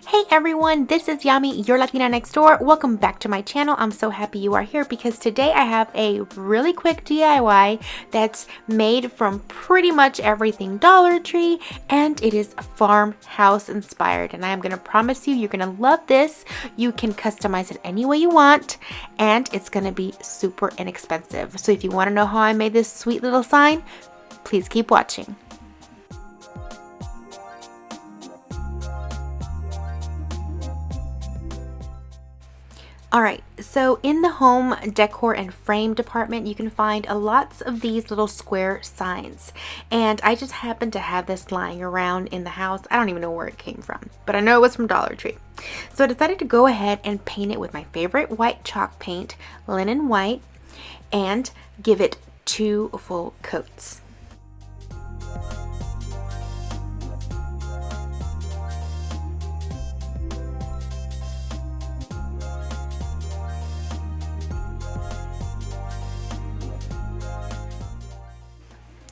Hey everyone, this is Yami, your Latina next door. Welcome back to my channel. I'm so happy you are here because today I have a really quick DIY that's made from pretty much everything Dollar Tree, and it is Farmhouse inspired, and I am going to promise you're going to love this. You can customize it any way you want, and it's going to be super inexpensive. So if you want to know how I made this sweet little sign, please keep watching. Alright, so in the home decor and frame department, you can find lots of these little square signs. And I just happened to have this lying around in the house. I don't even know where it came from, but I know it was from Dollar Tree. So I decided to go ahead and paint it with my favorite white chalk paint, linen white, and give it 2 full coats.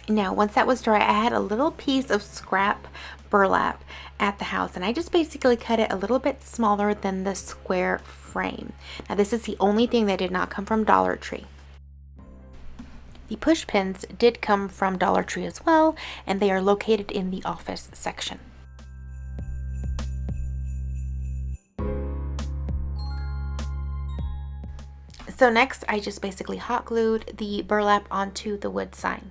Now, once that was dry, I had a little piece of scrap burlap at the house, and I just basically cut it a little bit smaller than the square frame. Now, this is the only thing that did not come from Dollar Tree. The push pins did come from Dollar Tree as well, and they are located in the office section. So next, I just basically hot glued the burlap onto the wood sign.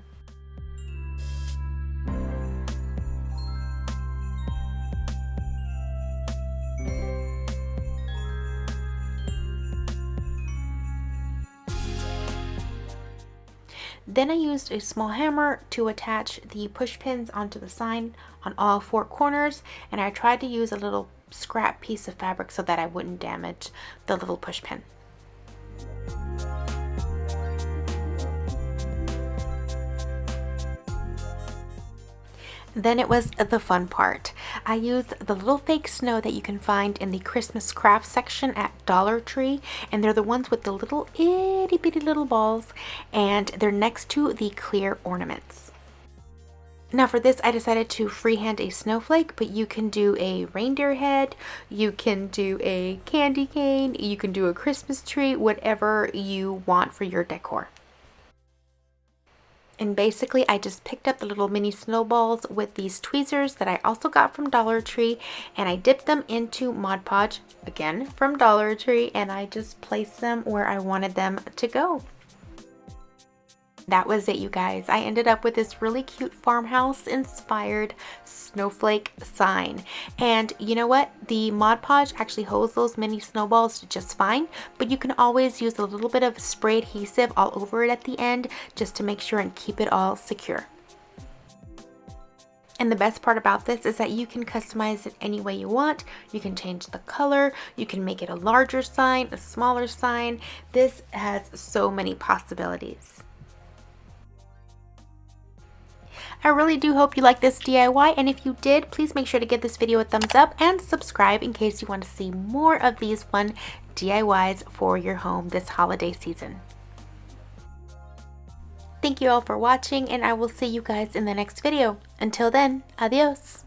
Then I used a small hammer to attach the push pins onto the sign on all 4 corners, and I tried to use a little scrap piece of fabric so that I wouldn't damage the little push pin. Then it was the fun part. I used the little fake snow that you can find in the Christmas craft section at Dollar Tree, and they're the ones with the little itty bitty little balls, and they're next to the clear ornaments. Now for this, I decided to freehand a snowflake, but you can do a reindeer head, you can do a candy cane, you can do a Christmas tree, whatever you want for your decor. And basically, I just picked up the little mini snowballs with these tweezers that I also got from Dollar Tree, and I dipped them into Mod Podge, again from Dollar Tree, and I just placed them where I wanted them to go. That was it, you guys. I ended up with this really cute farmhouse inspired snowflake sign. And you know what? The Mod Podge actually holds those mini snowballs just fine, but you can always use a little bit of spray adhesive all over it at the end just to make sure and keep it all secure. And the best part about this is that you can customize it any way you want. You can change the color, you can make it a larger sign, a smaller sign. This has so many possibilities. I really do hope you like this DIY, and if you did, please make sure to give this video a thumbs up and subscribe in case you want to see more of these fun DIYs for your home this holiday season. Thank you all for watching, and I will see you guys in the next video. Until then, adios!